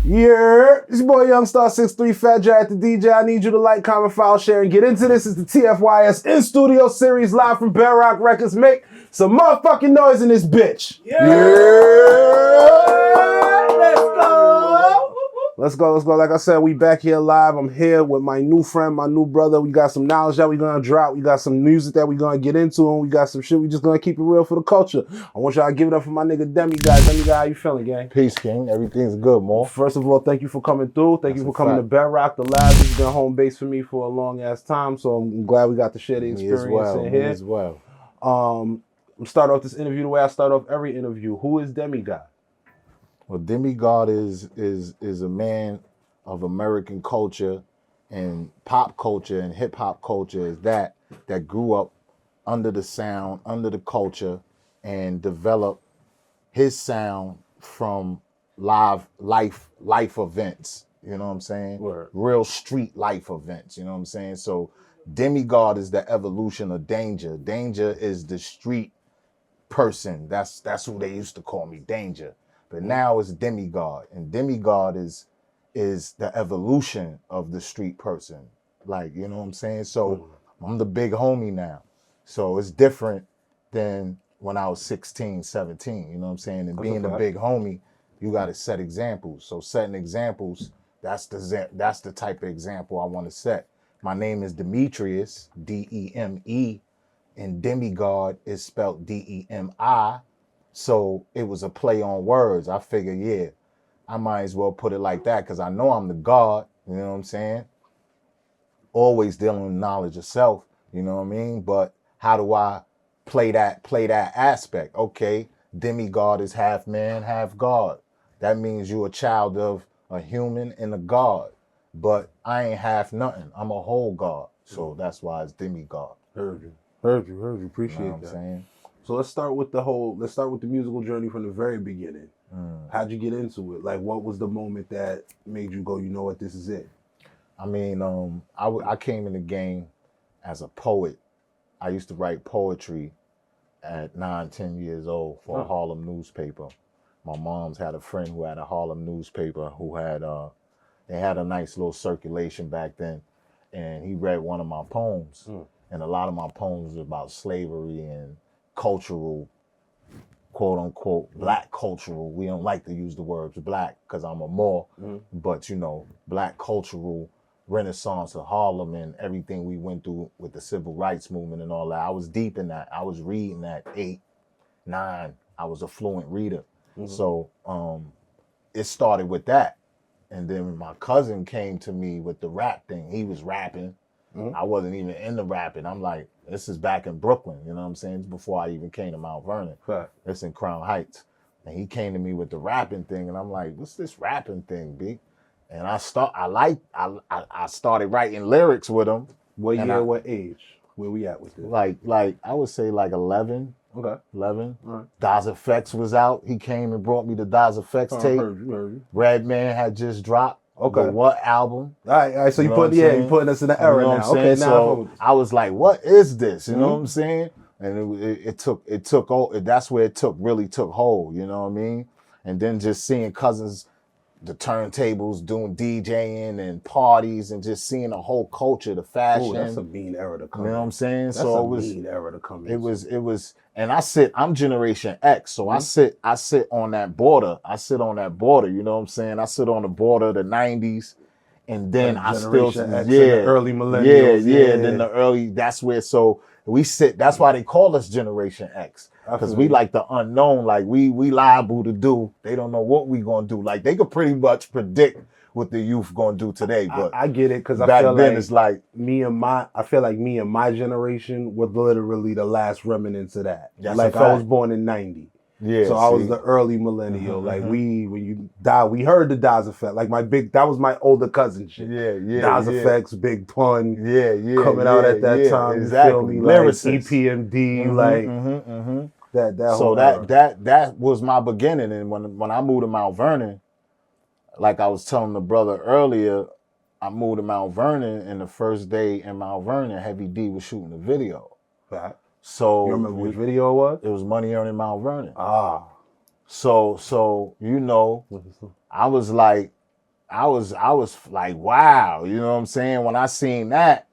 Yeah, it's your boy Youngstar 63 Fat J at the DJ. I need you to like, comment, follow, share, and get into this. It's the TFYS in studio series live from BEDROC Records. Make some motherfucking noise in this bitch. Yeah. Let's go. Like I said, we back here live. I'm here with my new friend, my new brother. We got some knowledge that we gonna drop. We got some music that we gonna get into, and we got some shit we just gonna keep it real for the culture. I want y'all to give it up for my nigga Demegod. Demegod, how you feeling, gang? Peace, King. Everything's good, Mo. First of all, thank you for coming through. Thank you for coming to BEDROC. The lab has been home base for me for a long ass time, so I'm glad we got to share the experience in here. Me as well. I'm start off this interview the way I start off every interview. Who is Demegod? Well, Demegod is a man of American culture and pop culture and hip hop culture is that grew up under the sound, under the culture, and developed his sound from live life events. You know what I'm saying? Word. Real street life events. You know what I'm saying? So Demegod is the evolution of Danger. Danger is the street person. That's who they used to call me, Danger. But now it's Demegod, and Demegod is the evolution of the street person. Like, you know what I'm saying? So I'm the big homie now. So it's different than when I was 16, 17, you know what I'm saying? And being the big homie, you got to set examples. So setting examples, that's the type of example I want to set. My name is Demetrius, D-E-M-E, and Demegod is spelled D-E-M-I. So it was a play on words. I figured, yeah, I might as well put it like that because I know I'm the God, you know what I'm saying? Always dealing with knowledge of self, you know what I mean? But how do I play that aspect? Okay, Demegod is half man, half God. That means you're a child of a human and a God. But I ain't half nothing. I'm a whole God. So that's why it's Demegod. Heard you. Appreciate You know what that. I'm saying? So let's start with the musical journey from the very beginning. How'd you get into it? Like, what was the moment that made you go, you know what, this is it? I mean, I came in the game as a poet. I used to write poetry at 9, 10 years old for a Harlem newspaper. My mom's had a friend who had a Harlem newspaper who had, they had a nice little circulation back then. And he read one of my poems. And a lot of my poems were about slavery and cultural, quote unquote, black cultural. We don't like to use the words black because I'm a Moor, but you know, black cultural renaissance of Harlem and everything we went through with the civil rights movement and all that. I was deep in that. I was reading at 8, 9. I was a fluent reader. So it started with that. And then my cousin came to me with the rap thing. He was rapping. I wasn't even into rapping. I'm like, this is back in Brooklyn, you know what I'm saying? It's before I even came to Mount Vernon. It's in Crown Heights. And he came to me with the rapping thing, and I'm like, what's this rapping thing, B? And I started writing lyrics with him. What year, what age? Where we at with this? Like I would say like 11. Okay. 11. All right. Daz Effects was out. He came and brought me the Daz Effects tape. Heard you. Redman had just dropped. Okay. The What album? All right. So you putting us in the era now. Okay, now so I was like, what is this? You know what I'm saying? And it took that's where it really took hold, you know what I mean? And then just seeing cousins, the turntables, doing DJing and parties and just seeing the whole culture, the fashion. That's a mean era to come in. You know what I'm saying? That's so a mean era to come in. It was, and I'm Generation X, so I sit on that border. You know what I'm saying? I sit on the border of the 90s, and then like I still, X and the early millennials. And then the early. That's where. So we sit. That's why they call us Generation X, because we like the unknown. Like we liable to do. They don't know what we gonna do. Like they could pretty much predict what the youth gonna do today. But I get it, because I back feel then like it's like I feel like me and my generation were literally the last remnants of that. That's like a fact. I was born in 90. Yeah, so I was the early millennial. Like when you die, we heard the Daz Effect. Like that was my older cousin shit. Daz Effects, Big Pun. Coming out at that time. Exactly. You feel me? Lyricist. Like EPMD. That so that was my beginning. And when I moved to Mount Vernon, like I was telling the brother earlier, I moved to Mount Vernon, and the first day in Mount Vernon, Heavy D was shooting a video. Right. So you remember which video it was? It was Money Earning Mount Vernon. Ah. So you know, I was like, I was like, wow, you know what I'm saying? When I seen that,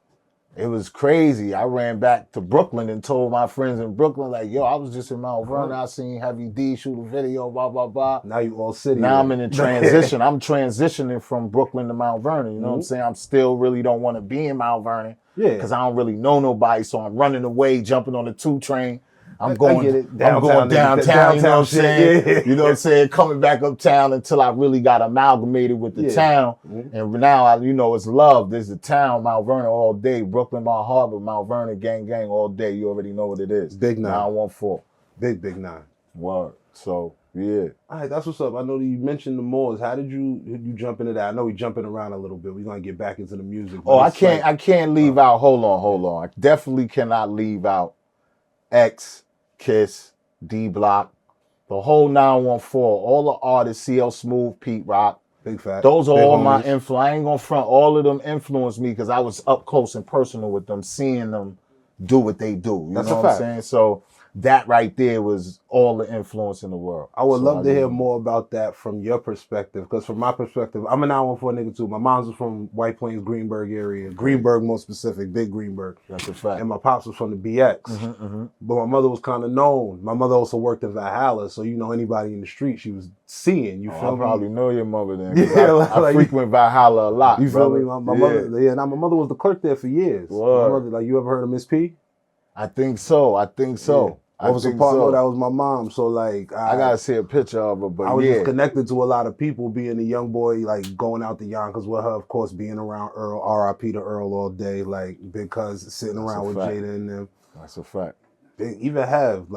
it was crazy. I ran back to Brooklyn and told my friends in Brooklyn, like, yo, I was just in Mount Vernon. I seen Heavy D shoot a video, blah, blah, blah. Now you all city. Now I'm in a transition. I'm transitioning from Brooklyn to Mount Vernon. You know what I'm saying? I'm still really don't want to be in Mount Vernon. Yeah. Because I don't really know nobody. So I'm running away, jumping on the 2 train. I'm going downtown, you know what I'm saying? Yeah. You know what I'm saying? Coming back uptown until I really got amalgamated with the town. And now, it's love. There's the town, Mount Vernon all day. Brooklyn, my heart, but Mount Vernon, gang, all day. You already know what it is. Big 9. 914. Big 9. Word. So, yeah. All right, that's what's up. I know that you mentioned the Moors. How did you jump into that? I know we're jumping around a little bit. We're going to get back into the music. Oh, I can't leave out. Hold on. I definitely cannot leave out X, Kiss, D-Block, the whole 914, all the artists, CL Smooth, Pete Rock. Big fact. Those are Big all homies. my influence. I ain't gonna front. All of them influenced me because I was up close and personal with them, seeing them do what they do. You know what I'm saying? So that right there was all the influence in the world. I would love to hear more about that from your perspective, because from my perspective, I'm a 914 nigga too. My mom's was from White Plains, Greenberg area. Greenberg, more specific, big Greenberg. That's a fact. And my pops was from the BX. But my mother was kind of known. My mother also worked in Valhalla, so anybody in the street she was seeing. You feel me? I probably know your mother then. Yeah, I frequent Valhalla a lot. You feel me? My mother, now my mother was the clerk there for years. My mother, you ever heard of Miss P? I think so. Yeah. I was a partner, that was my mom. So I gotta see a picture of her, but I was just connected to a lot of people being a young boy, going out to Yonkers with her, of course, being around Earl, RIP to Earl all day, because sitting around with Jada and them. That's a fact. They even have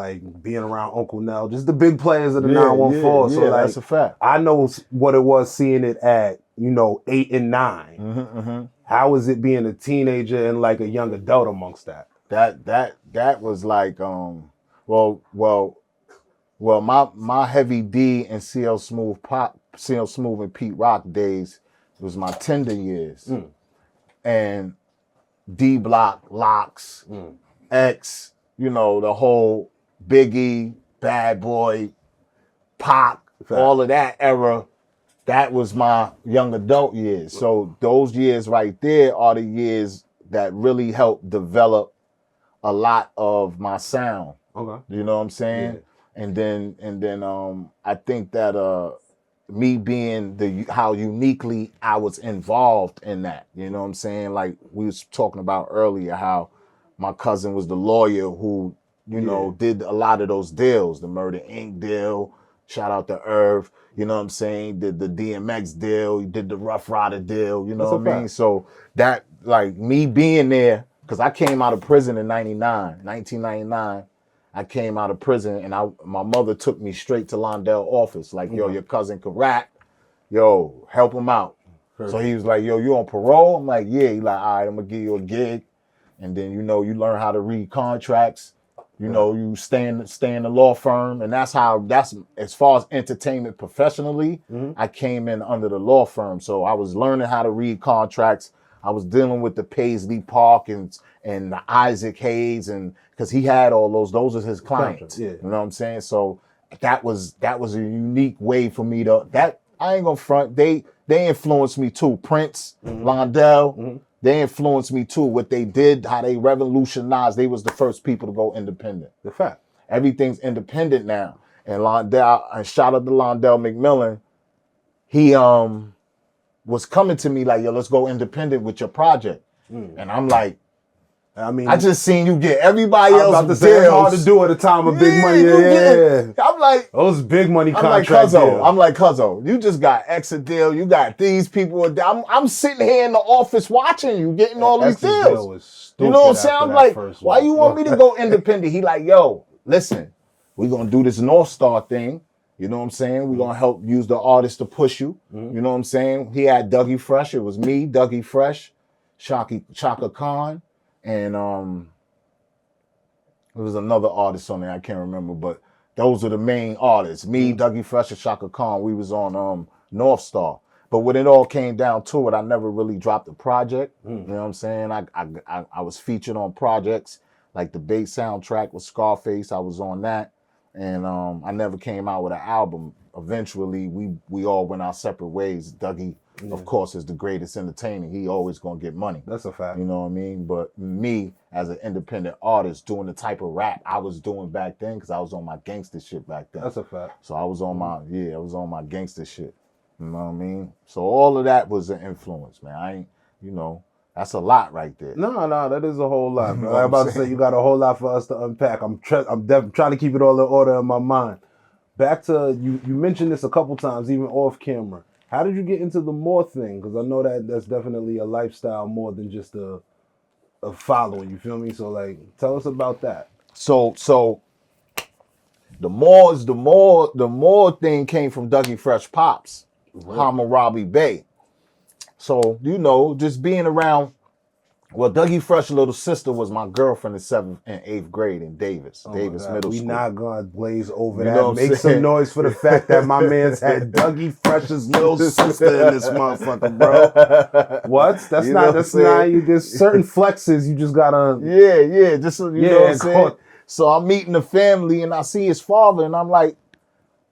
being around Uncle Nell, just the big players of the 914. So that's a fact. I know what it was seeing it at 8 and 9. How was it being a teenager and a young adult amongst that? That was well, my Heavy D and CL Smooth and Pete Rock days was my tender years. And D Block, Locks, X, the whole Biggie, Bad Boy, Pac, all of that era. That was my young adult years. So those years right there are the years that really helped develop a lot of my sound. Okay. You know what I'm saying? Yeah. And then I think that me being how uniquely I was involved in that. You know what I'm saying? Like we was talking about earlier, how my cousin was the lawyer who, did a lot of those deals, the Murder Inc. deal. Shout out to Irv. You know what I'm saying? Did the DMX deal, did the Rough Rider deal, you know what I mean? So that, me being there, because I came out of prison in 1999. I came out of prison and my mother took me straight to Londell office. Yo, your cousin could rap. Yo, help him out. Perfect. So he was like, yo, you on parole? I'm like, yeah. He like, all right, I'm going to give you a gig. And then, you learn how to read contracts. You stay in the law firm. And that's as far as entertainment professionally, I came in under the law firm. So I was learning how to read contracts. I was dealing with the Paisley Park and the Isaac Hayes, and because he had all those are his clients. Yeah. You know what I'm saying? So that was a unique way for me that I ain't gonna front. They influenced me too. Prince, Londell, they influenced me too. What they did, how they revolutionized. They was the first people to go independent. The fact. Everything's independent now. And Londell, and shout out to Londell McMillan, he was coming to me like, yo, let's go independent with your project. And I'm like, I just seen you get everybody else. I was about to say, it's hard to do at a time of big money. Yeah. I'm like, those big money contracts. I'm like, Cuzzo, you just got X a deal. You got these people. I'm sitting here in the office watching you getting all these deals. You know what I'm saying? I'm like, why you want me to go independent? He like, yo, listen, we're going to do this North Star thing. You know what I'm saying? We're going to help use the artist to push you. You know what I'm saying? He had Dougie Fresh. It was me, Dougie Fresh, Chaka Khan, and there was another artist on there. I can't remember, but those are the main artists. Me, Dougie Fresh, and Chaka Khan. We was on North Star. But when it all came down to it, I never really dropped a project. You know what I'm saying? I was featured on projects like the Bass soundtrack with Scarface. I was on that. And I never came out with an album. Eventually, we all went our separate ways. Dougie of course, is the greatest entertainer. He always gonna get money. That's a fact. You know what I mean? But me, as an independent artist, doing the type of rap I was doing back then, because I was on my gangster shit back then. That's a fact. So I was on I was on my gangster shit. You know what I mean? So all of that was an influence, man. I ain't, you know, that's a lot right there. No, that is a whole lot, You bro. know I'm what about I'm to say saying? you got a whole lot for us to unpack. I'm trying to keep it all in order in my mind. Back to you mentioned this a couple times, even off camera. How did you get into the Moor thing? Because I know that's definitely a lifestyle more than just a following. You feel me? So like, tell us about that. So the more thing came from Dougie Fresh Pops, Hammurabi Bay. So, you know, just being around, well, Dougie Fresh's little sister was my girlfriend in 7th and 8th grade in Davis Middle School. We not gonna blaze over You know that. what I'm Make saying? some noise for the fact that my man's had Dougie Fresh's little sister in this motherfucker, bro. What? That's You know not. what That's I'm not. saying? There's certain flexes you just gotta. Yeah, just so you know what I'm saying? course. So I'm meeting the family and I see his father and I'm like,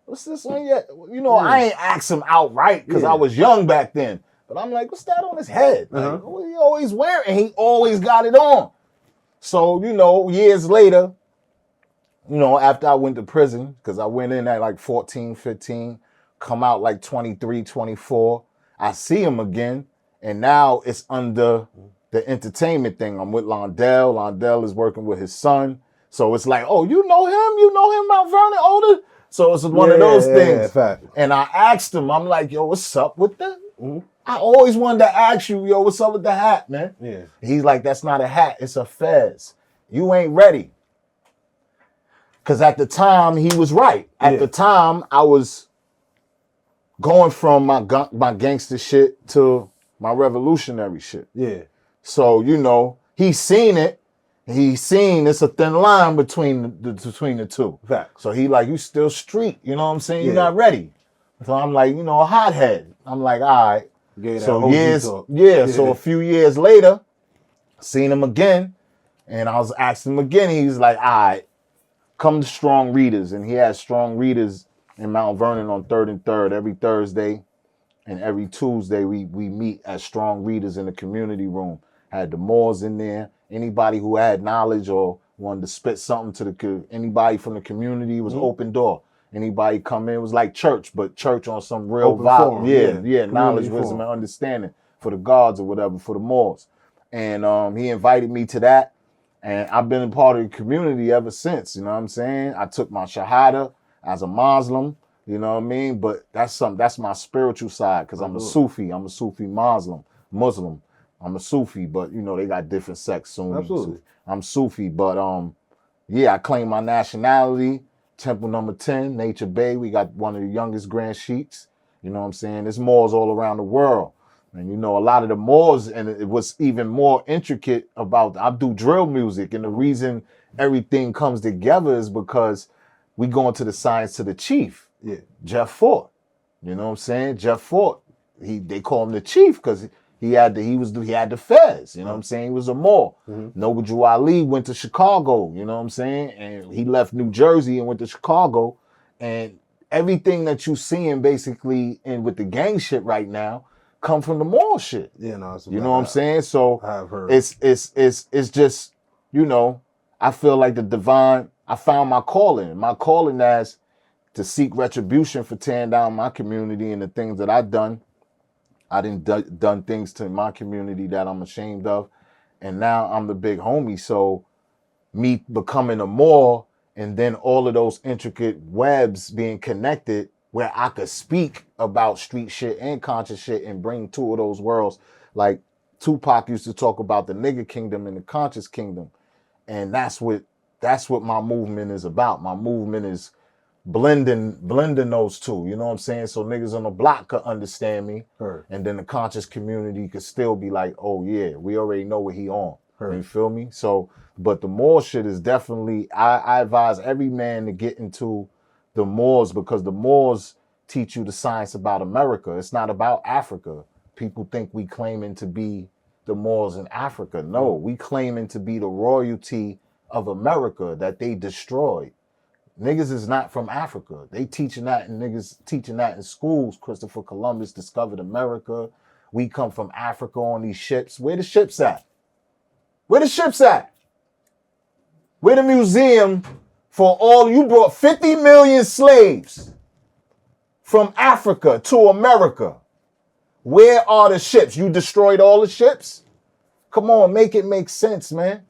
what's this on yet? You know, I ain't asked him outright because I was young back then. But I'm like, what's that on his head? Like, what he always wearing? And he always got it on. So, you know, years later, you know, after I went to prison, because I went in at like 14, 15, come out like 23, 24, I see him again. And now it's under the entertainment thing. I'm with Londell. Londell is working with his son. So it's like, oh, you know him? You know him, Mount Vernon older? So it's one of those things. Fact. And I asked him, I'm like, yo, what's up with that? I always wanted to ask you, yo, what's up with the hat, man? Yeah. He's like, that's not a hat, it's a fez. You ain't ready. Because at the time, he was right. At the time, I was going from my gangster shit to my revolutionary shit. Yeah. So, you know, he's seen it. He's seen it's a thin line between the two. Fact. So he like, you still street, you know what I'm saying? You're not ready. So I'm like, you know, a hothead. I'm like, all right. So so a few years later, seen him again, and I was asking him again. He's like, all right, come to Strong Readers. And he has Strong Readers in Mount Vernon on 3rd and 3rd every Thursday. And every Tuesday we meet at Strong Readers in the community room. Had the Moors in there. Anybody who had knowledge or wanted to spit something to anybody from the community, was open door. Anybody come in, it was like church, but church on some real Open vibe. forum, Yeah, knowledge, Community wisdom, forum. and understanding for the gods or whatever, for the Moors. And he invited me to that. And I've been a part of the community ever since, you know what I'm saying? I took my Shahada as a Muslim, you know what I mean? But that's my spiritual side, because I'm a Sufi. I'm a Sufi Muslim. I'm a Sufi, but you know, they got different sects. Sunni, Absolutely. I'm Sufi, but yeah, I claim my nationality. Temple number 10, Nature Bay. We got one of the youngest Grand Sheiks. You know what I'm saying? There's Moors all around the world. And you know, a lot of the Moors, and it was even more intricate about, I do drill music. And the reason everything comes together is because we go into the science to the chief, Jeff Fort. You know what I'm saying? Jeff Fort. They call him the chief because he had the fez, you know what I'm saying? He was a Moor. Noble Drew Ali went to Chicago, you know what I'm saying? And he left New Jersey and went to Chicago. And everything that you seeing basically with the gang shit right now come from the Moor shit. Yeah, no, you know what I'm saying? So I've heard. It's just, you know, I feel like the divine, I found my calling. My calling as to seek retribution for tearing down my community and the things that I've done. I done things to my community that I'm ashamed of. And now I'm the big homie. So me becoming a Moor and then all of those intricate webs being connected where I could speak about street shit and conscious shit and bring two of those worlds. Like Tupac used to talk about the nigga kingdom and the conscious kingdom. And that's what my movement is about. My movement is blending those two, you know what I'm saying? So niggas on the block could understand me, and then the conscious community could still be like, oh yeah, we already know what he on. You feel me? So, but the Moor shit is definitely, I advise every man to get into the Moors, because the Moors teach you the science about America. It's not about Africa. People think we claiming to be the Moors in Africa. No, we claiming to be the royalty of America that they destroyed. Niggas is not from Africa. They teaching that and niggas teaching that in schools. Christopher Columbus discovered America. We come from Africa on these ships. Where the ships at? Where the ships at? Where the museum for all, you brought 50 million slaves from Africa to America. Where are the ships? You destroyed all the ships? Come on, make it make sense, man.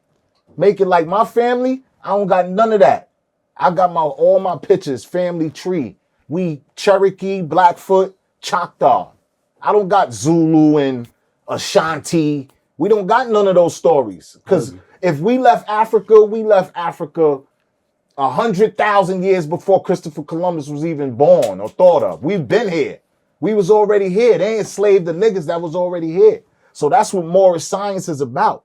Make it like my family. I don't got none of that. I got all my pictures, family tree. We Cherokee, Blackfoot, Choctaw. I don't got Zulu and Ashanti. We don't got none of those stories. Because if we left Africa 100,000 years before Christopher Columbus was even born or thought of. We've been here. We was already here. They enslaved the niggas that was already here. So that's what Morris science is about.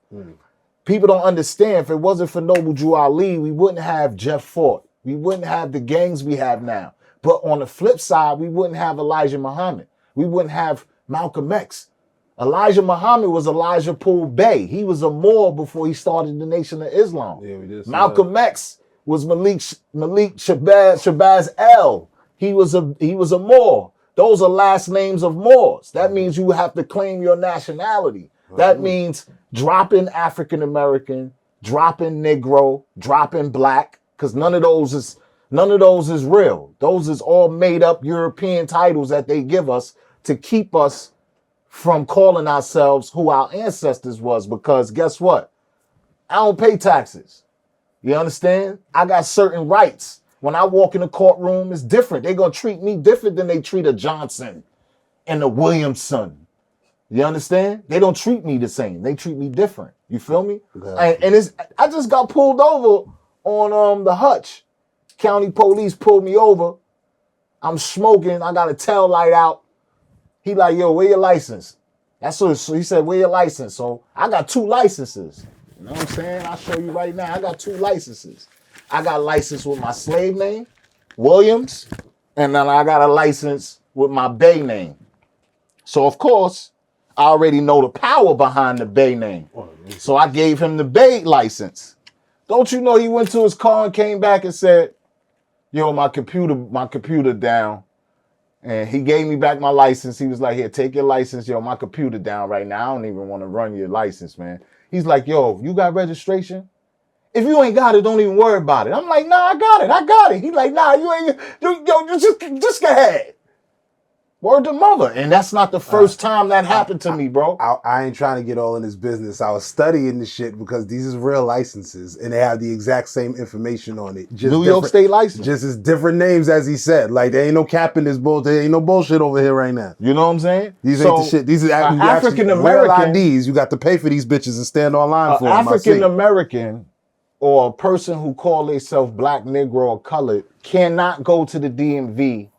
People don't understand. If it wasn't for Noble Drew Ali, we wouldn't have Jeff Fort. We wouldn't have the gangs we have now. But on the flip side, we wouldn't have Elijah Muhammad. We wouldn't have Malcolm X. Elijah Muhammad was Elijah Poole Bey. He was a Moor before he started the Nation of Islam. Yeah, we did. Malcolm X was Malik Shabazz El. He was a Moor. Those are last names of Moors. That means you have to claim your nationality. That means dropping African American, dropping Negro, dropping Black, because none of those is real. Those is all made up European titles that they give us to keep us from calling ourselves who our ancestors was. Because guess what? I don't pay taxes. You understand? I got certain rights. When I walk in the courtroom, it's different. They're going to treat me different than they treat a Johnson and a Williamson. You understand? They don't treat me the same. They treat me different. You feel me? And I just got pulled over on the Hutch. County police pulled me over. I'm smoking. I got a tail light out. He like, yo, where your license? So he said, where your license? So I got 2 licenses. You know what I'm saying? I'll show you right now. I got 2 licenses. I got a license with my slave name, Williams, and then I got a license with my Bay name. So, of course, I already know the power behind the Bay name. So I gave him the Bay license. Don't you know he went to his car and came back and said, yo, my computer down. And he gave me back my license. He was like, here, take your license. Yo, my computer down right now. I don't even want to run your license, man. He's like, yo, you got registration? If you ain't got it, don't even worry about it. I'm like, nah, I got it. He's like, nah, you ain't, just go ahead. Word to mother. And that's not the first time that happened to me, bro. I ain't trying to get all in this business. I was studying this shit because these is real licenses and they have the exact same information on it. Just New York State license. Just as different names as he said. Like, there ain't no cap in this bull. There ain't no bullshit over here right now. You know what I'm saying? These ain't the shit. These are African American IDs. You got to pay for these bitches and stand online for them. African American or a person who call themselves Black, Negro, or colored cannot go to the DMV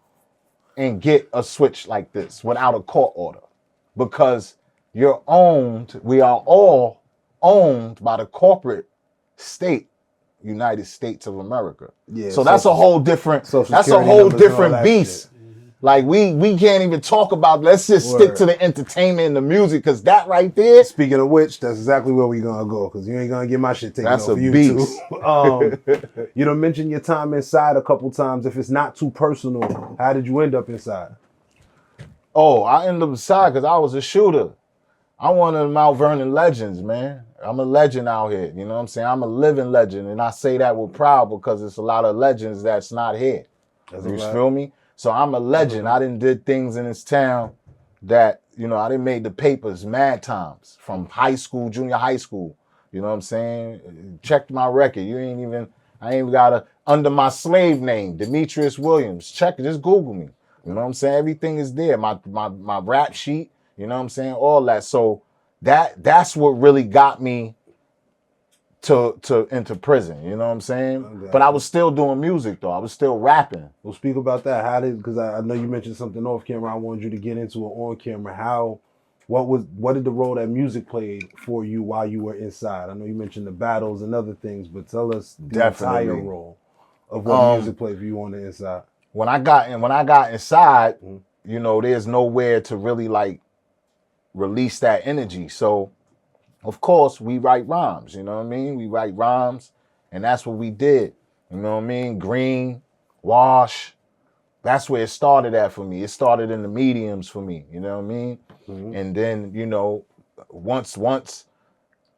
and get a switch like this without a court order, because we are all owned by the corporate state, United States of America. Yeah. So that's a whole different beast. Like we can't even talk about, let's just stick to the entertainment and the music, because that right there. Speaking of which, that's exactly where we gonna go, because you ain't gonna get my shit taken off of YouTube. You done mentioned your time inside a couple times. If it's not too personal, how did you end up inside? Oh, I ended up inside because I was a shooter. I'm one of the Mount Vernon legends, man. I'm a legend out here. You know what I'm saying? I'm a living legend, and I say that with pride because it's a lot of legends that's not here. You feel me? So I'm a legend. I did things in this town that, you know, I done made the papers mad times from high school, junior high school. You know what I'm saying? Check my record. I ain't got under my slave name, Demetrius Williams. Check it, just Google me. You know what I'm saying? Everything is there. My rap sheet, you know what I'm saying? All that. So that's what really got me to into prison, you know what I'm saying? Okay. But I was still doing music though. I was still rapping. Well, speak about that. Because I know you mentioned something off camera. I wanted you to get into it on camera. What did the role that music played for you while you were inside? I know you mentioned the battles and other things, but tell us the entire role of what music played for you on the inside. When I got inside, you know, there's nowhere to really like release that energy. So of course, we write rhymes, you know what I mean? We write rhymes, and that's what we did. You know what I mean? Green, Wash. That's where it started at for me. It started in the mediums for me. You know what I mean? Mhm. And then, you know, once,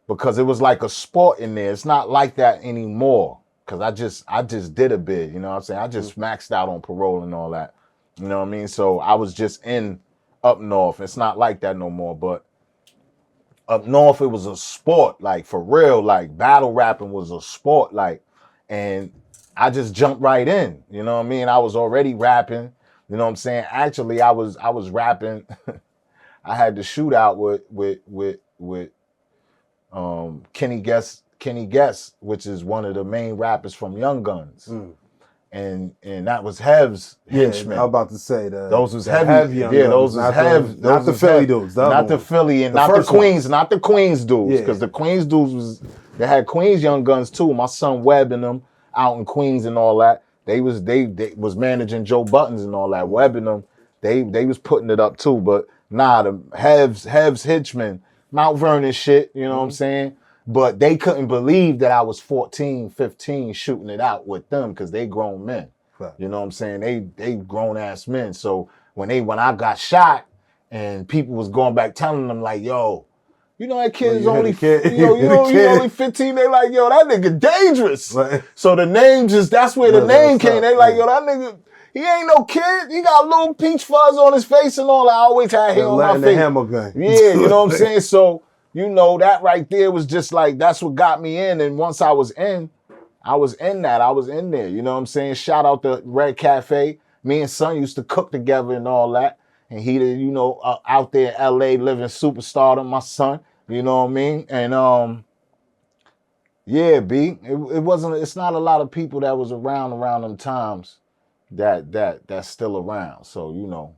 because it was like a sport in there. It's not like that anymore. Cause I just did a bid, you know what I'm saying? I just maxed out on parole and all that. You know what I mean? So I was just in up north. It's not like that no more, but up north it was a sport, like for real, like battle rapping was a sport, like, and I just jumped right in, you know what I mean? I was already rapping, you know what I'm saying? Actually, I was rapping. I had the shootout with Kenny Guess, which is one of the main rappers from Young Guns. And that was Hev's henchmen. I was about to say those was heavy. Young Yeah, Guns, those was Hev. Not the Philly dudes. Not the Philly and not the Queens. Not the Queens dudes. Because the Queens dudes they had Queens Young Guns too. My son Webb and them out in Queens and all that. They was managing Joe Buttons and all that. Webb and them, they was putting it up too. But nah, the Hev's henchmen, Mount Vernon shit, you know what I'm saying? But they couldn't believe that I was 14, 15 shooting it out with them because they grown men. Right. You know what I'm saying? They grown ass men. So when I got shot and people was going back telling them like, yo, you know that kid is only you only 15. They like, yo, that nigga dangerous. Right. So the name that's where the name came. They like, yo, that nigga, he ain't no kid. He got a little peach fuzz on his face and all. I always had hair on my face. Hammer gun. Yeah, you know what I'm saying? So, you know, that right there was just like, that's what got me in. And once I was in there, you know what I'm saying? Shout out to Red Cafe. Me and son used to cook together and all that. And he, you know, out there in LA living superstardom, my son, you know what I mean? And yeah, B, it's not a lot of people that was around them times that's still around. So, you know,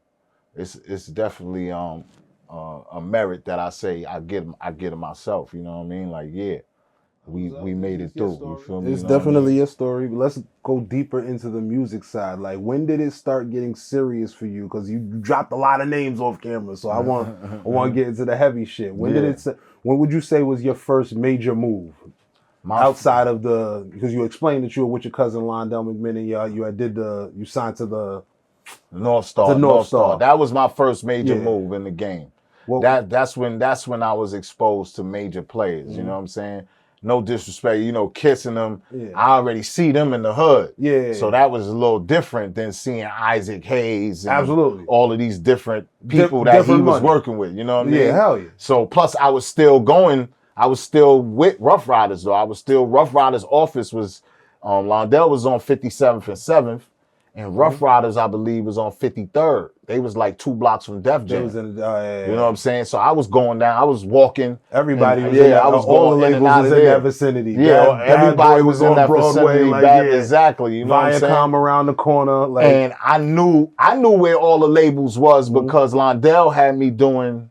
it's definitely a merit that I say I get it myself, you know what I mean? Like, yeah, we made it through. You feel me? It's definitely your story. But let's go deeper into the music side. Like, when did it start getting serious for you? Because you dropped a lot of names off camera, so I want to get into the heavy shit. When would you say was your first major move? Outside of because you explained that you were with your cousin Londell McMinn and you signed to the North Star. The North Star. That was my first major move in the game. That's when I was exposed to major players. You know what I'm saying? No disrespect, you know, kissing them. Yeah. I already see them in the hood. Yeah. So that was a little different than seeing Isaac Hayes and all of these different people that he was working with. You know what I mean? Yeah, hell yeah. So plus I was still with Rough Riders though. Rough Riders office was Londell was on 57th and 7th. And Rough Riders, I believe, was on 53rd. They was like 2 blocks from Def Jam. You know what I'm saying? So I was going down. I was walking. Everybody was in that. I was all the labels was in that vicinity. Yeah, everybody was in that Broadway, vicinity. Exactly. You know what I'm saying? Viacom around the corner. And I knew where all the labels was because Londell had me doing.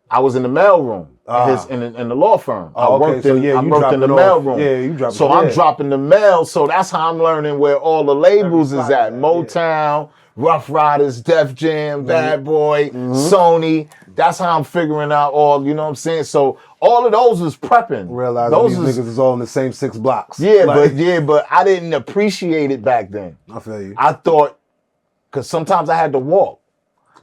I was in the mailroom in the law firm. I worked in the mailroom. Yeah, you dropped. So I'm dropping the mail. So that's how I'm learning where all the labels is at. Motown, Rough Riders, Def Jam, Bad Boy, Sony. That's how I'm figuring out all. You know what I'm saying? So all of those was prepping. Realizing these niggas is all in the same 6 blocks. Yeah, but I didn't appreciate it back then. I feel you. I thought because sometimes I had to walk.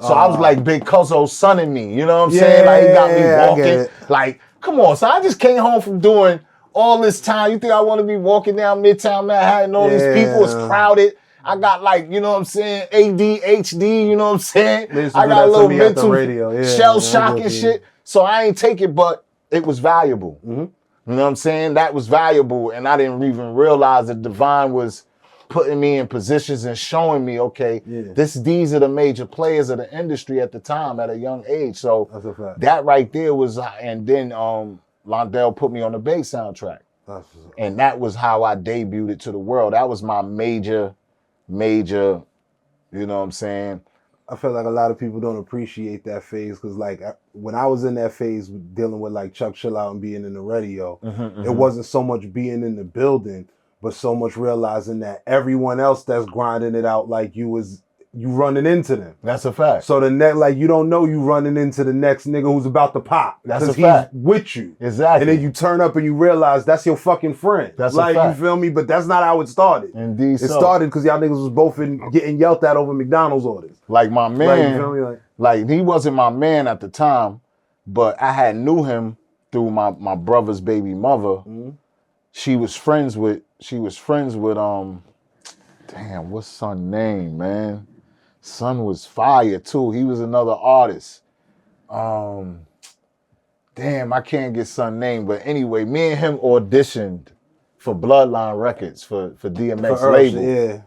So I was like Big Cuzzo's son in me, you know what I'm saying? Like, he got me walking. Like, come on, so I just came home from doing all this time. You think I want to be walking down Midtown Manhattan? All these people is crowded. I got like, you know what I'm saying, ADHD, you know what I'm saying? I got a little mental shell shock and shit. So I ain't take it, but it was valuable. You know what I'm saying? That was valuable. And I didn't even realize that Divine was putting me in positions and showing me, okay, these are the major players of the industry at the time at a young age. So that right there was, and then Londell put me on the Bass soundtrack. And that was how I debuted it to the world. That was my major, you know what I'm saying? I feel like a lot of people don't appreciate that phase because, like, when I was in that phase dealing with, like, Chuck Chill Out and being in the radio, it wasn't so much being in the building, but so much realizing that everyone else that's grinding it out like you was you running into them. That's a fact. So the next, like, you don't know you running into the next nigga who's about to pop. That's a Because fact. he's with you. Exactly. And then you turn up and you realize that's your fucking friend. That's like, a fact. you feel me? But that's not how it started. Indeed It so. started because y'all niggas was both getting yelled at over McDonald's orders. Like my Like, man, you feel me? like he wasn't my man at the time, but I had knew him through my brother's baby mother. Mm-hmm. She was friends with damn, what's son name, man? Son was fire too. He was another artist. Damn, I can't get son name, but anyway, me and him auditioned for Bloodline Records for DMX label. Yeah.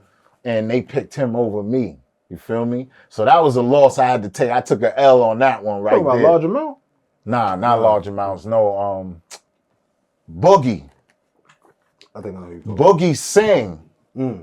And they picked him over me. You feel me? So that was a loss I had to take. I took an L on that one right Talking about there. large amount? Nah, not large amounts. No, Boogie. I think I know you. Boogie sang,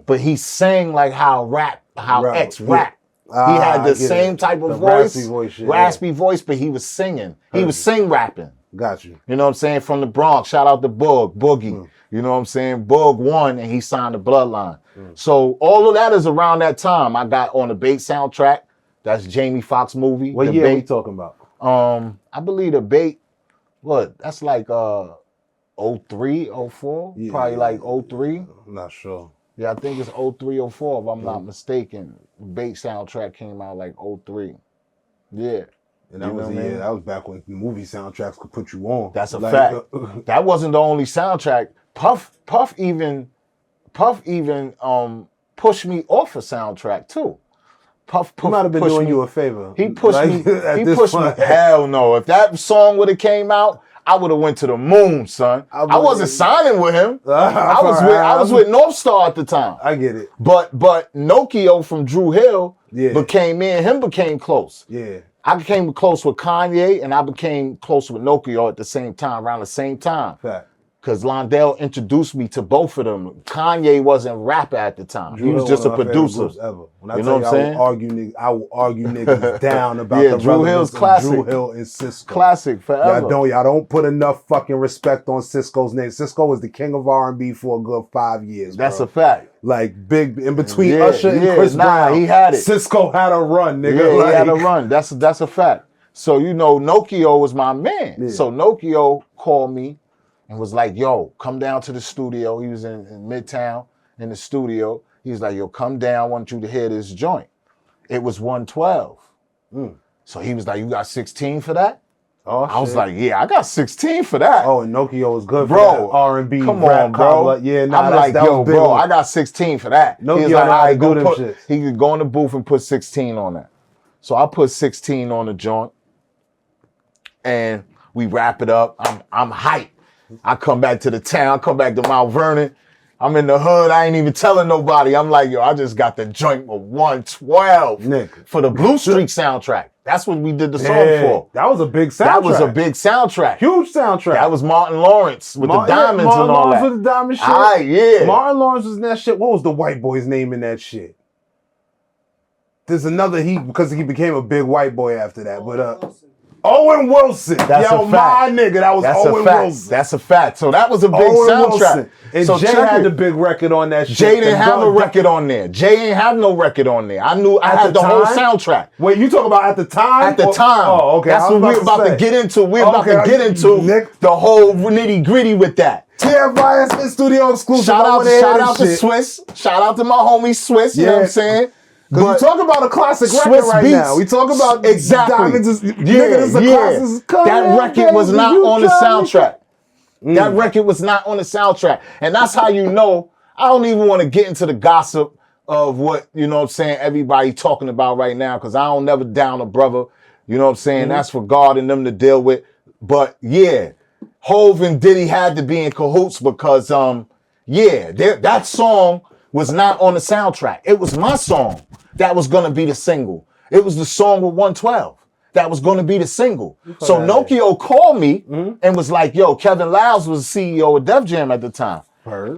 but he sang like how X rap. He had the same type of voice, raspy voice, but he was singing. He was sing rapping. Got you. You know what I'm saying? From the Bronx. Shout out to Boogie. You know what I'm saying? Boog won and he signed the Bloodline. So all of that is around that time. I got on the Bait soundtrack. That's Jamie Foxx movie. What year are we talking about? I believe the Bait, that's like 03, 04? Yeah. Probably like 03. I'm not sure. Yeah, I think it's 03, 04 if I'm not mistaken. Bait soundtrack came out like 03. Yeah. And that that was back when movie soundtracks could put you on. That's a fact. That wasn't the only soundtrack. Puff even pushed me off a soundtrack too. Puff might have been doing you a favor. He pushed me. He pushed me. Hell no! If that song would have came out, I would have went to the moon, son. I wasn't signing with him. I was with North Star at the time. I get it. But Nokio from Drew Hill became me and him became close. Yeah. I became close with Kanye and I became close with Nokio at the same time, around the same time. Fact. Because Londell introduced me to both of them. Kanye wasn't a rapper at the time. He was just a producer. When I tell you, I will argue niggas down about the Drew Hill's classic. Drew Hill and Cisco. Classic forever. Y'all don't put enough fucking respect on Cisco's name. Cisco was the king of R&B for a good 5 years. That's a fact. Like big in between Usher and Chris Brown. He had it. Cisco had a run, nigga. Yeah, he had a run. That's a fact. So Nokio was my man. Yeah. So Nokio called me and was like, yo, come down to the studio. He was in Midtown in the studio. He was like, yo, come down. I want you to hear this joint. It was 112. So he was like, you got 16 for that? Oh, I was like, yeah, I got 16 for that. Oh, and Nokio was good for bro, that R&B. Come on, bro. Yeah, I'm like, yo, bro, I got 16 for that. Nokio He's like, all right, go put. He could go in the booth and put 16 on that. So I put 16 on the joint. And we wrap it up. I'm hyped. I come back to the town, come back to Mount Vernon. I'm in the hood. I ain't even telling nobody. I'm like, yo, I just got the joint with 112 Nigga. For the Blue Streak soundtrack. That's what we did the song for. That was a big soundtrack. That was a big soundtrack. Huge soundtrack. That was Martin Lawrence with the diamonds and all Lawrence that. With the diamond shit. Yeah. Martin Lawrence was in that shit. What was the white boy's name in that shit? There's another because he became a big white boy after that. But Owen Wilson. That's a fact. My nigga, that was Owen Wilson. That's a fact. So that was a big soundtrack. Wilson. And so Jay had the big record on that shit. Jay didn't have a record on there. Jay ain't have no record on there. I had the whole soundtrack. Wait, you talking about at the time? At the time. Oh, okay. That's what we're about to get into. We're about to get into the whole nitty gritty with that. TFIS studio exclusive. Shout out to Swiss. Shout out to my homie Swiss. You know what I'm saying? Because we talk about a classic record right now. We talk about exactly. That record was not on the soundtrack. That record was not on the soundtrack. And that's how you know. I don't even want to get into the gossip of what, everybody talking about right now, because I don't never down a brother. You know what I'm saying? That's for God and them to deal with. But yeah, Hov and Diddy had to be in cahoots because, that song was not on the soundtrack. It was my song that was going to be the single. It was the song with 112 that was going to be the single. So Nokio called me and was like, yo, Kevin Lyles was CEO of Def Jam at the time.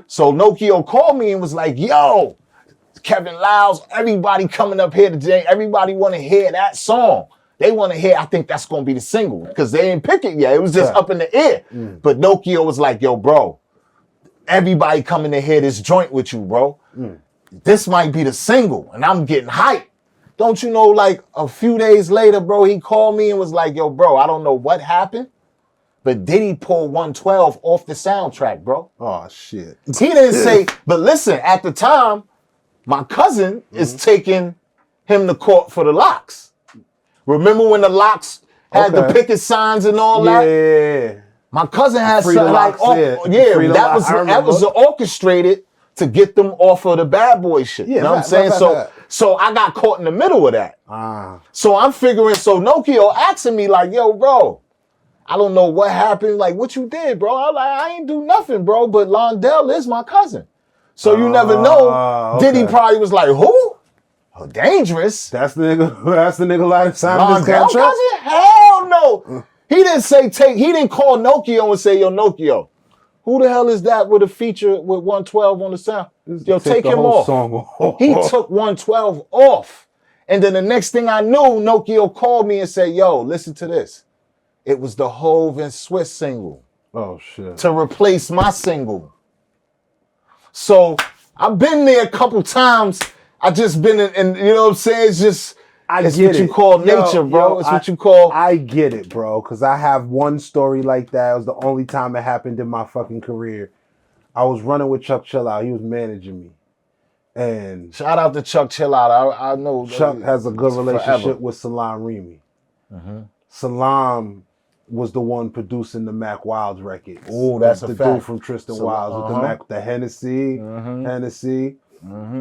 So Nokio called me and was like, yo, Kevin Lyles, everybody coming up here today, everybody want to hear that song. They want to hear, I think that's going to be the single because they didn't pick it yet. It was just up in the air. But Nokio was like, yo, bro, everybody coming to hear this joint with you, bro. This might be the single. And I'm getting hyped. don't you know, like a few days later, bro, he called me and was like, yo, bro, I don't know what happened, but Diddy pulled 112 off the soundtrack, bro. Oh, shit. He didn't say, but listen, at the time, my cousin is taking him to court for the locks. Remember when the locks had the picket signs and all that? Yeah. My cousin had Free something like, that was orchestrated to get them off of the bad boy shit. Yeah, you know what I'm saying? So I got caught in the middle of that. So I'm figuring, so Nokio asking me like, yo, bro, I don't know what happened. Like, what you did, bro? I'm like, I ain't do nothing, bro. But Londell is my cousin. So you never know. Diddy probably was like, who? Oh, dangerous. That's the nigga like signing this contract? Cousin? Hell no. He didn't say he didn't call Nokio and say, yo, Nokio, who the hell is that with a feature with 112 on the sound? Yo, take him off. He took 112 off. And then the next thing I knew, Nokio called me and said, yo, listen to this. It was the Hove and Swiss single. Oh, shit. To replace my single. So I've been there a couple times. I just been in, you know what I'm saying? It's just, it's what you call nature, bro. It's what you call. I get it, bro. Because I have one story like that. It was the only time it happened in my fucking career. I was running with Chuck Chillout. He was managing me. And shout out to Chuck Chillout. I know Chuck has a good relationship with Salam Remy. Salam was the one producing the Mac Wilds records. Oh, that's the a fact. dude from Tristan Wilds with the Hennessy.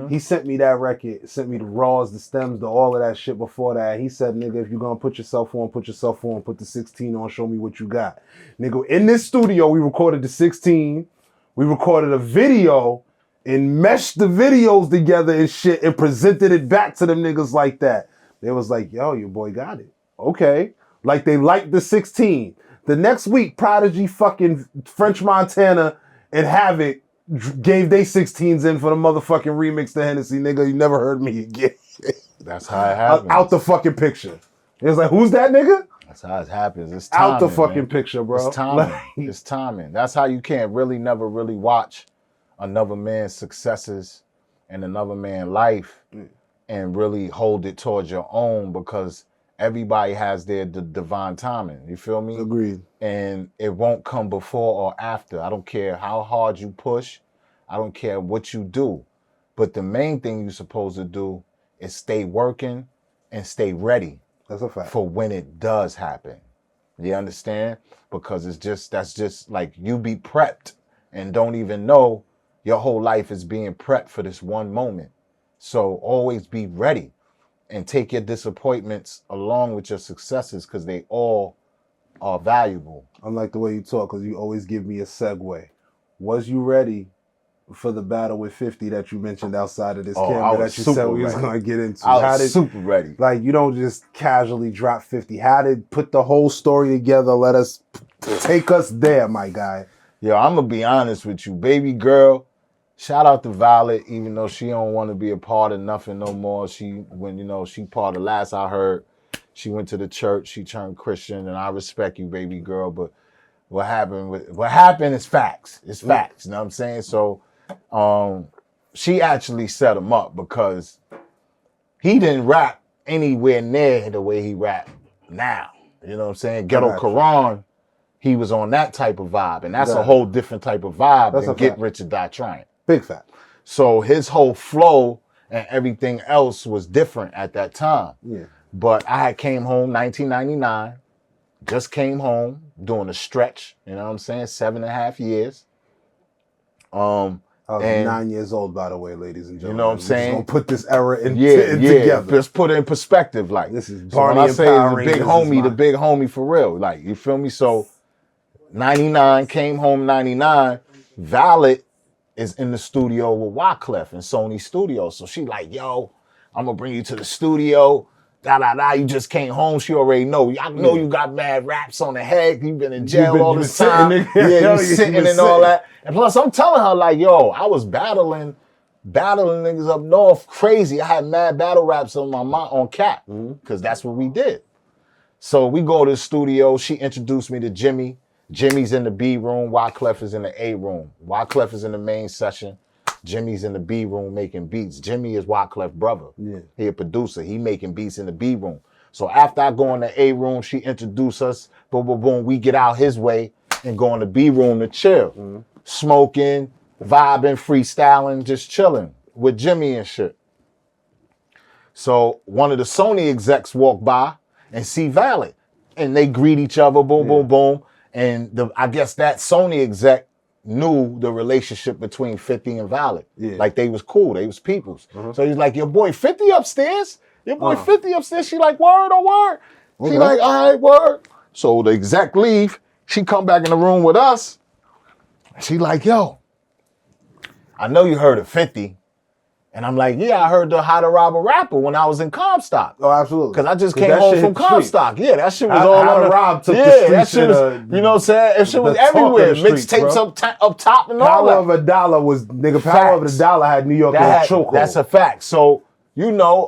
He sent me that record, sent me the raws, the stems, the all of that shit before that. He said, nigga, if you're gonna put yourself on, put the 16 on, show me what you got. Nigga, in this studio, we recorded the 16, we recorded a video and meshed the videos together and shit and presented it back to them niggas like that. They was like, yo, your boy got it. Okay. Like they liked the 16. The next week, Prodigy, fucking French Montana, and Havoc gave they 16s in for the motherfucking remix to Hennessy, nigga. You never heard me again. That's how it happens. Out the fucking picture. It was like, who's that nigga? That's how it happens. It's timing, out the fucking picture, bro. It's timing. It's timing. That's how you can't never really watch another man's successes and another man's life and really hold it towards your own, because everybody has their divine timing. You feel me? Agreed. And it won't come before or after. I don't care how hard you push. I don't care what you do. But the main thing you're supposed to do is stay working and stay ready. That's a fact. For when it does happen. You understand? Because that's just like you be prepped and don't even know your whole life is being prepped for this one moment. So always be ready and take your disappointments along with your successes, because they all are valuable. I like the way you talk, because you always give me a segue. Was you ready for the battle with 50 that you mentioned outside of this camera that you said we was going to get into? I was super ready. Like, you don't just casually drop 50. How did put the whole story together? Let us take us there, my guy. Yo, I'm going to be honest with you. Baby girl, shout out to Violet, even though she don't want to be a part of nothing no more. She part of last I heard, she went to the church, she turned Christian, and I respect you, baby girl, but what happened is facts. It's facts, you know what I'm saying? So she actually set him up, because he didn't rap anywhere near the way he rap now. You know what I'm saying? Ghetto Quran, he was on that type of vibe, and that's a whole different type of vibe than Get Rich or Die Trying. Big fact. So his whole flow and everything else was different at that time. Yeah. But I had came home 1999, just came home doing a stretch, you know what I'm saying? 7.5 years. I was 9 years old, by the way, ladies and gentlemen. You know what I'm saying? We're just gonna put this era together. Just put it in perspective. Like, this is Barney, so when I say the big homie for real. Like, you feel me? So 99, came home 99, Valid is in the studio with Wyclef in Sony Studios. So she like, yo, I'm gonna bring you to the studio. You just came home. She already know. I know you got mad raps on the head. You've been in jail all this time. You sitting and all that. And plus, I'm telling her, like, yo, I was battling niggas up north crazy. I had mad battle raps on on Cat, because that's what we did. So we go to the studio. She introduced me to Jimmy. Jimmy's in the B room. Wyclef is in the A room. Wyclef is in the main session. Jimmy's in the B room making beats. Jimmy is Wyclef's brother. Yeah. He a producer. He making beats in the B room. So after I go in the A room, she introduce us. Boom, boom, boom. We get out his way and go in the B room to chill. Smoking, vibing, freestyling, just chilling with Jimmy and shit. So one of the Sony execs walk by and see Valid. And they greet each other, boom, boom, boom. And I guess that Sony exec knew the relationship between 50 and Valid. Yeah. Like they was cool, they was peoples. So he's like, your boy 50 upstairs? Your boy 50 upstairs? She like, word or word? She like, all right, word. So the exec leave, she come back in the room with us. She like, yo, I know you heard of 50. And I'm like, yeah, I heard the How to Rob a Rapper when I was in Comstock. Oh, absolutely. Because I just came home from Comstock. Yeah, that shit was all How on to the Rob took the yeah, streets. that shit was, you know what I'm saying? That shit was the talk of everywhere. the streets, Mixtapes up top and all Power that. of a Dollar was, nigga, Power of Facts. the Dollar had New York in a chokehold. That's a fact. So, you know,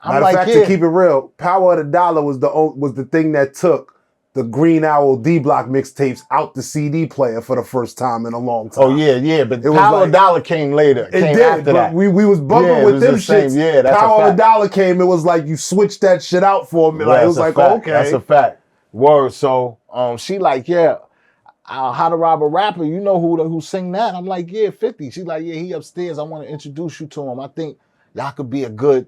I'm Matter like, of fact, yeah. to keep it real, Power of the Dollar was the thing that took the Green Owl D-Block mixtapes out the CD player for the first time in a long time. Oh, yeah, but was Power like- of Dollar came later. It Came did, after but that. we was bumping Yeah, it with was them the same. shits. Yeah, that's a Power of fact. the Dollar came, it was like you switched that shit out for me. Like, it was That's a like, fact. okay. That's a fact. Word. So she like, yeah, How to Rob a Rapper. You know who sing that? I'm like, yeah, 50. She like, yeah, he upstairs. I want to introduce you to him. I think y'all could be a good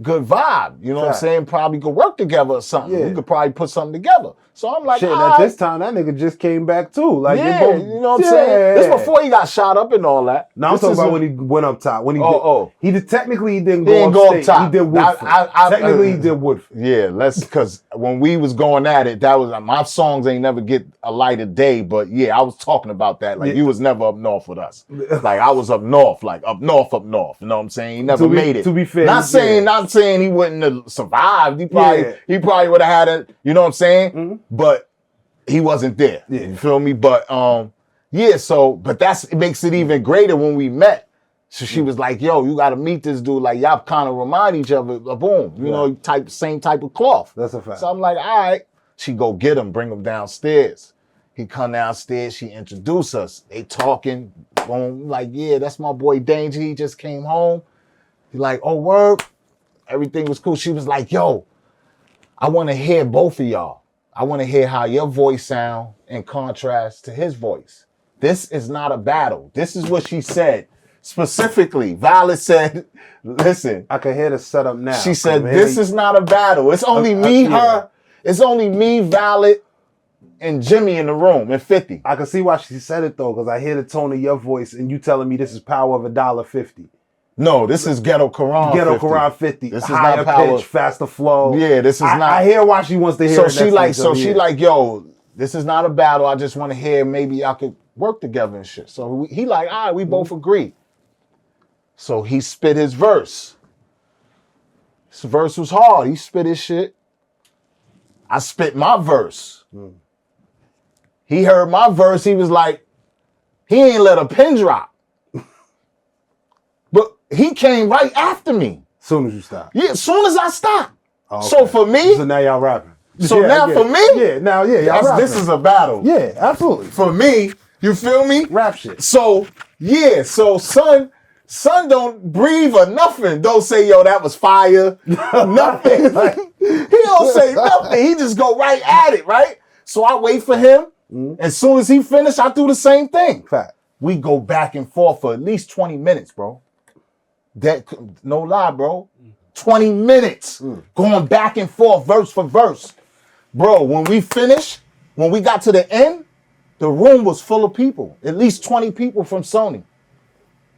vibe. You know what I'm Fact. saying? Probably could work together or something. Yeah. We could probably put something together. So I'm like, Shit, all at right. this time, that nigga just came back too. Like, Yeah, they both, you know what I'm saying? This before he got shot up and all that. No, I'm This talking is about a- when he went up top. When he Oh, technically he didn't He go didn't up go up state. top. He did Woodford. Technically he did Woodford. Yeah, because when we was going at it, that was my songs ain't never get a light of day. But yeah, I was talking about that. Like Yeah. you was never up north with us. Like I was up north, like up north. You know what I'm saying? He never made it. To be fair, not saying he wouldn't have survived. He probably would have had it. You know what I'm saying? But he wasn't there. Yeah. You feel me? But yeah. So, but it makes it even greater when we met. So she was like, yo, you got to meet this dude. Like, y'all kind of remind each other. Boom. You know, same type of cloth. That's a fact. So I'm like, all right. She go get him, bring him downstairs. He come downstairs. She introduce us. They talking. Boom. Like, yeah, that's my boy Danger. He just came home. He like, oh, word. Everything was cool. She was like, yo, I want to hear both of y'all. I want to hear how your voice sound in contrast to his voice. This is not a battle. This is what she said. Specifically, Violet said, listen. I can hear the setup now. She said, this is not a battle. It's only me, her. It's only me, Violet, and Jimmy in the room, and 50. I can see why she said it though, because I hear the tone of your voice and you telling me this is Power of a $1.50. No, this is Ghetto Quran 50. Ghetto Quran 50. This is higher not power. pitch, faster flow. Yeah, this is not. I hear why she wants to hear So it. she like, yo, this is not a battle. I just want to hear maybe y'all could work together and shit. So he like, all right, we both agree. So he spit his verse. His verse was hard. He spit his shit. I spit my verse. He heard my verse. He was like, he ain't let a pin drop. But he came right after me. Soon as you stop. Yeah, as soon as I stopped. Oh, okay. So for me, So now y'all rapping. So Yeah, now yeah. for me, Yeah, now y'all rapping. this is a battle. Yeah, absolutely. For me, you feel me? Rap shit. So yeah, so son don't breathe or nothing. Don't say, yo, that was fire. Nothing. He don't say nothing. He just go right at it, right? So I wait for him. As soon as he finished, I do the same thing. Fact. We go back and forth for at least 20 minutes, bro. That no lie, bro. 20 minutes going back and forth, verse for verse. Bro, when we finished, when we got to the end, the room was full of people. At least 20 people from Sony.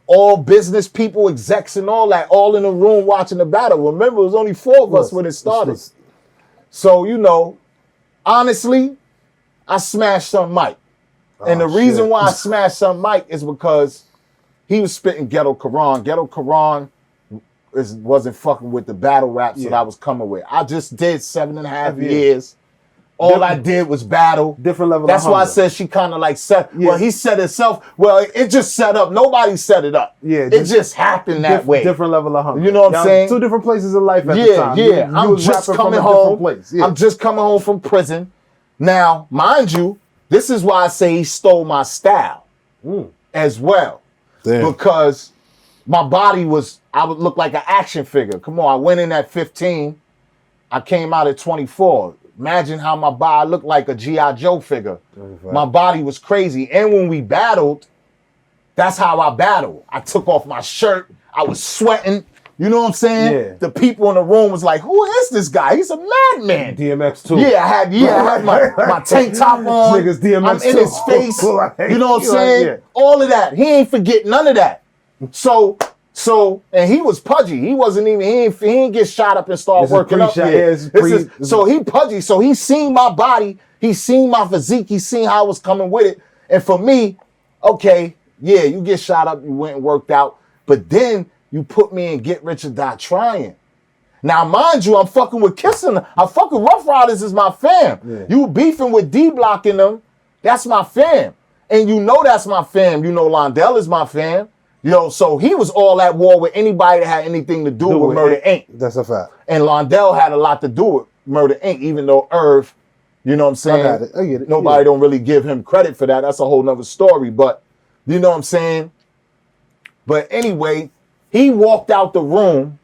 All business people, execs and all that, all in the room watching the battle. Remember, it was only 4 of us when it started. So, you know, honestly, I smashed some Mike. And the reason why I smashed some Mike is because he was spitting Ghetto Quran. Ghetto Quran wasn't fucking with the battle raps that I was coming with. I just did 7.5 years. All I did was battle. Different level That's of why I hunger. said she kind of like set. Well, he set himself. Well, it just set up. Nobody set it up. Yeah, it just happened that way. Different level of hunger. You know what I'm saying? 2 different places in life at the time. Yeah. You I'm was just rapping from coming a different home. place. Yeah. I'm just coming home from prison. Now, mind you, this is why I say he stole my style as well. Damn. Because my body was, I would look like an action figure. Come on, I went in at 15. I came out at 24. Imagine how my body looked like a G.I. Joe figure. My body was crazy. And when we battled, that's how I battled. I took off my shirt. I was sweating. You know what I'm saying? Yeah. The people in the room was like, who is this guy? He's a madman. DMX too. Yeah, I had my tank top on. Niggas DMX I'm in too. his face. Like, You know what I'm saying? yeah. All of that. He ain't forget none of that. So, and he was pudgy. He wasn't even, he ain't get shot up and start working up. So he pudgy. So he seen my body. He seen my physique. He seen how I was coming with it. And for me, okay, yeah, you get shot up, you went and worked out. But then you put me in Get Rich or Die Trying. Now, mind you, I'm fucking with Kissing. I'm fucking Rough Riders is my fam. Yeah. You beefing with D-Block in them, that's my fam. And you know that's my fam. You know Londell is my fam. So he was all at war with anybody that had anything to do with Murder Inc. That's a fact. And Londell had a lot to do with Murder Inc., even though Irv, you know what I'm saying? I get it. Nobody don't really give him credit for that. That's a whole nother story. But you know what I'm saying? But anyway, he walked out the room.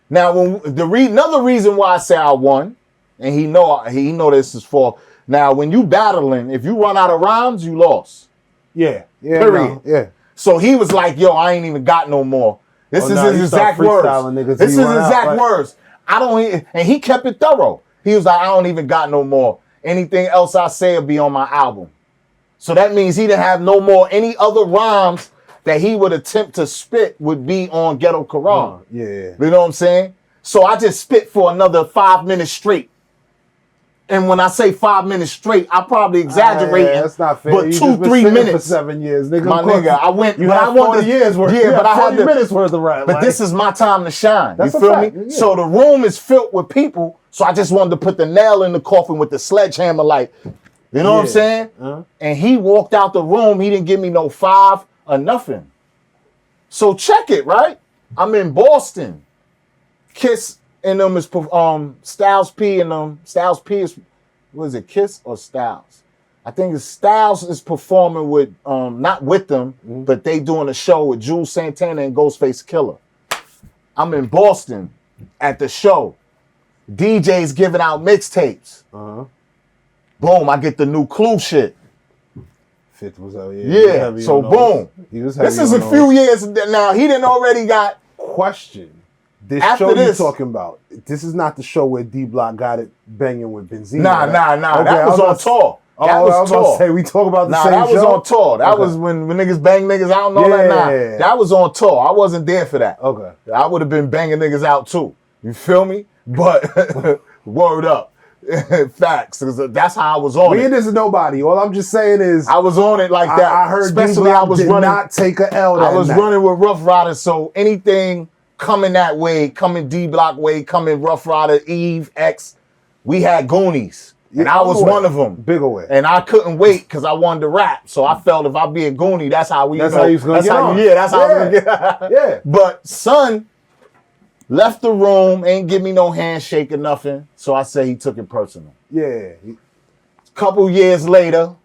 Now, another reason why I say I won, and he know this is for. Now, when you battling, if you run out of rhymes, you lost. Yeah. Period. No, yeah. So he was like, "Yo, I ain't even got no more." This is his exact words. This is his exact words. I don't, and he kept it thorough. He was like, "I don't even got no more. Anything else I say will be on my album." So that means he didn't have no more. Any other rhymes that he would attempt to spit would be on Ghetto Quran. Yeah. You know what I'm saying? So I just spit for another 5 minutes straight. And when I say 5 minutes straight, I probably exaggerating. That's not fair. But 2-3 minutes for 7 years, nigga. My nigga, I went. You had 40 years worth. Yeah, but I had 40 minutes worth of rap. But this is my time to shine. That's you feel me? Yeah. So the room is filled with people. So I just wanted to put the nail in the coffin with the sledgehammer, like, you know what I'm saying? And he walked out the room. He didn't give me no 5 or nothing. So check it, right? I'm in Boston. Kiss and them is Styles P and them. Styles P is, what is it, Kiss or Styles? I think it's Styles is performing with, not with them, but they doing a show with Jules Santana and Ghostface Killer. I'm in Boston at the show. DJ's giving out mixtapes. Boom, I get the new Clue shit. 50 was out, yeah. So boom. This is a few years now. He didn't already got. Question. This After show this, you're talking about, this is not the show where D-Block got it banging with Benzino. Nah. Okay, that was on tour. That was tour. About to say, we talk about the same show? That was on tour. That was when niggas bang niggas out and all that. Nah, that was on tour. I wasn't there for that. Okay. I would have been banging niggas out too. You feel me? But word up. Facts. That's how I was on it. This is nobody. All I'm just saying is I was on it like that. I heard especially I was running. Not take a L. I was running with Rough Riders, so anything coming that way, coming D-Block way, coming Rough Rider, Eve, X, we had Goonies. And I was one of them. Big away. And I couldn't wait because I wanted to rap. So I felt if I be a Goonie, that's how we. That's how you was gonna get on. Yeah, that's how I was gonna get. Yeah. But son left the room, ain't give me no handshake or nothing. So I say he took it personal. Yeah. Couple years later.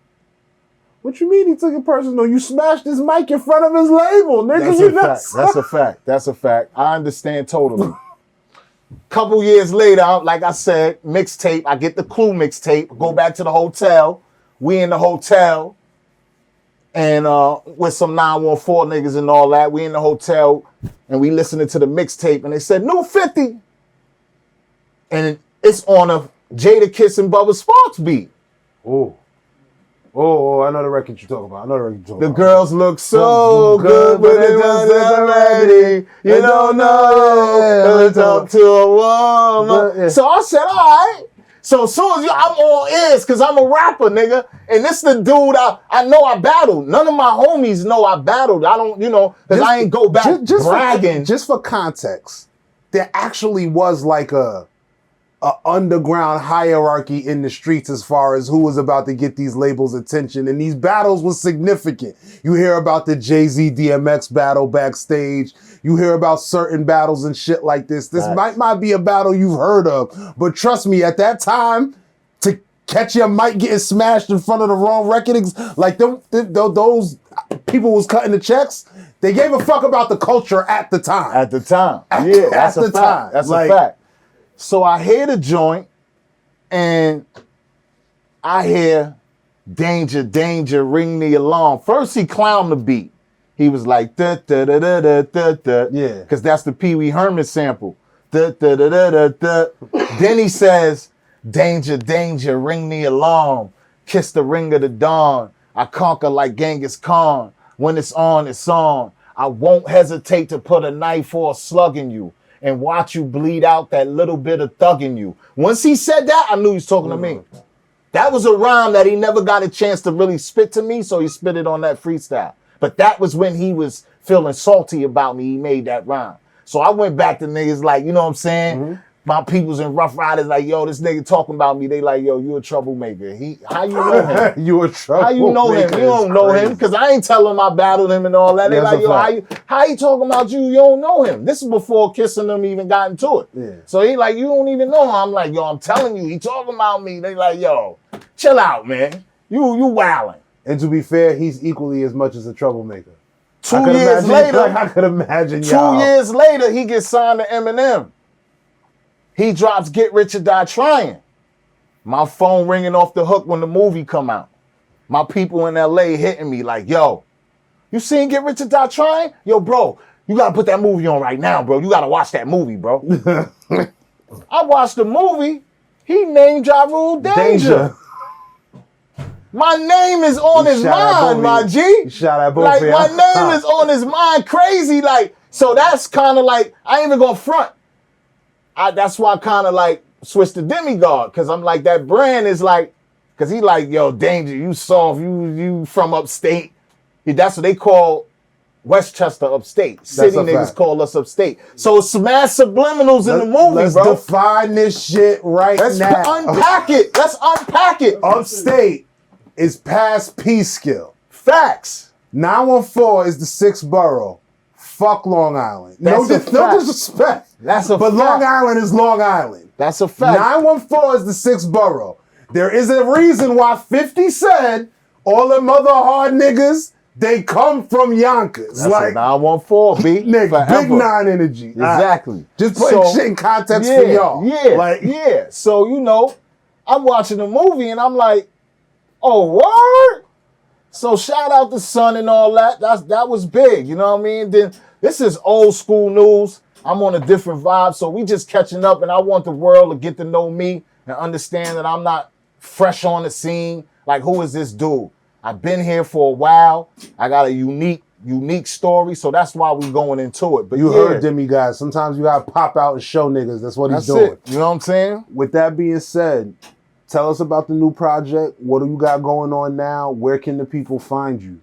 What you mean he took it personal? You smashed his mic in front of his label, nigga. That's a fact. That's a fact. I understand totally. Couple years later, like I said, mixtape. I get the Clue mixtape. Go back to the hotel. We in the hotel. And with some 914 niggas and all that. We in the hotel. And we listening to the mixtape. And they said, new 50. And it's on a Jada Kiss and Bubba Sparks beat. Oh, I know the record you're talking about. The girls look so good, but they wasn't ready. You don't know to talk to a woman. So I said, all right. So as soon as I'm all ears, because I'm a rapper, nigga. And this the dude I know I battled. None of my homies know I battled. I don't, because I ain't go back bragging. Just for context, there actually was like a underground hierarchy in the streets as far as who was about to get these labels' attention. And these battles was significant. You hear about the Jay-Z DMX battle backstage. You hear about certain battles and shit like this. This might be a battle you've heard of. But trust me, at that time, to catch your mic getting smashed in front of the wrong record, like those people was cutting the checks. They gave a fuck about the culture at the time. At the time. Yeah, that's at a the fact. time. That's Like, a fact. So I hear the joint, and I hear danger, danger, ring the alarm. First he clowned the beat. He was like, da da da da da da da. Yeah. Because that's the Pee Wee Herman sample. Da da da da da da. Then he says, danger, danger, ring the alarm. Kiss the ring of the dawn. I conquer like Genghis Khan. When it's on, it's on. I won't hesitate to put a knife or a slug in you and watch you bleed out that little bit of thug in you. Once he said that, I knew he was talking to me. That was a rhyme that he never got a chance to really spit to me, so he spit it on that freestyle. But that was when he was feeling salty about me. He made that rhyme. So I went back to niggas like, you know what I'm saying? My peoples and Rough Riders like, yo, this nigga talking about me. They like, yo, you a troublemaker. How you know him? You a troublemaker. How you know him? You don't know him because I ain't telling him I battled him and all that. They like, yo, how you talking about you? You don't know him. This is before Kissing them even got into it. Yeah. So he like, you don't even know him. I'm like, yo, I'm telling you, he talking about me. They like, yo, chill out, man. You wildin'. And to be fair, he's equally as much as a troublemaker. 2 years later, I could imagine 2 years later, he gets signed to Eminem. He drops Get Rich or Die Trying. My phone ringing off the hook when the movie come out. My people in LA hitting me like, yo, you seen Get Rich or Die Trying? Yo, bro, you gotta put that movie on right now, bro. You gotta watch that movie, bro. I watched the movie. He named Ja Rule Danger. My name is on his mind, my G. Shout out both like, my name is on his mind, crazy. Like, so that's kind of like, I ain't even gonna front. That's why I kind of like switched to Demegod, because I'm like, that brand is like, because he like, yo, Danger, you soft, you from upstate. That's what they call Westchester upstate. City niggas call us upstate. So it's mad subliminals in the movie, let's bro. Let's define this shit right now. Let's unpack it. Let's unpack it. Upstate is past Peekskill. Facts. 914 is the 6th borough. Fuck Long Island. No disrespect. That's a fact. But Long Island is Long Island. That's a fact. 914 is the 6th borough. There is a reason why 50 said all them other hard niggas, they come from Yonkers. That's like 914, B. Nigga, Forever. big 9 energy. Exactly. Just putting shit in context for y'all. Yeah. So, you know, I'm watching the movie and I'm like, oh, word? So shout out to Son and all that. That was big, you know what I mean? Then this is old school news. I'm on a different vibe, so we just catching up, and I want the world to get to know me and understand that I'm not fresh on the scene. Like, who is this dude? I've been here for a while. I got a unique story, so that's why we going into it. But you heard Demegod. Sometimes you gotta pop out and show niggas. That's what he's doing. You know what I'm saying? With that being said, tell us about the new project. What do you got going on now? Where can the people find you?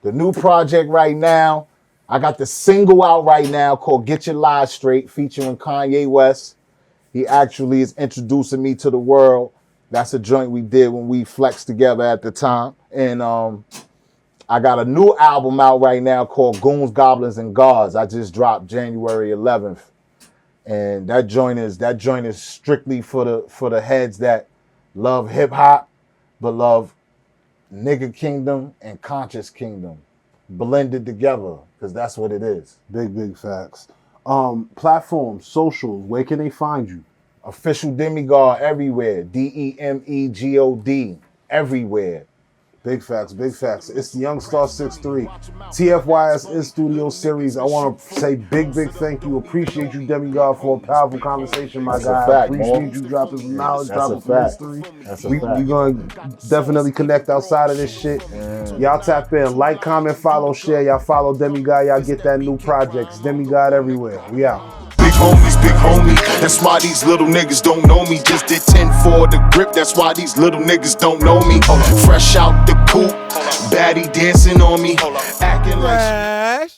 The new project right now, I got the single out right now called Get Your Lies Straight, featuring Kanye West. He actually is introducing me to the world. That's a joint we did when we flexed together at the time. And I got a new album out right now called Goons, Goblins, and Gods. I just dropped January 11th. And that joint is strictly for the heads that love hip hop, but love nigga kingdom and conscious kingdom blended together, because that's what it is. Big facts. Platforms, socials, where can they find you? Official Demegod everywhere. DEMEGOD everywhere. Big facts. It's the Young Star 63 TFYS in studio series. I want to say big thank you. Appreciate you, Demegod, for a powerful conversation, my guy. Fact, appreciate you dropping some knowledge, dropping some history. We gonna definitely connect outside of this shit. Y'all tap in, like, comment, follow, share. Y'all follow Demegod. Y'all get that new projects. Demegod everywhere. We out. Big homie, that's why these little niggas don't know me. Just did 10 for the grip, that's why these little niggas don't know me. Fresh out the coop, baddie dancing on me, acting like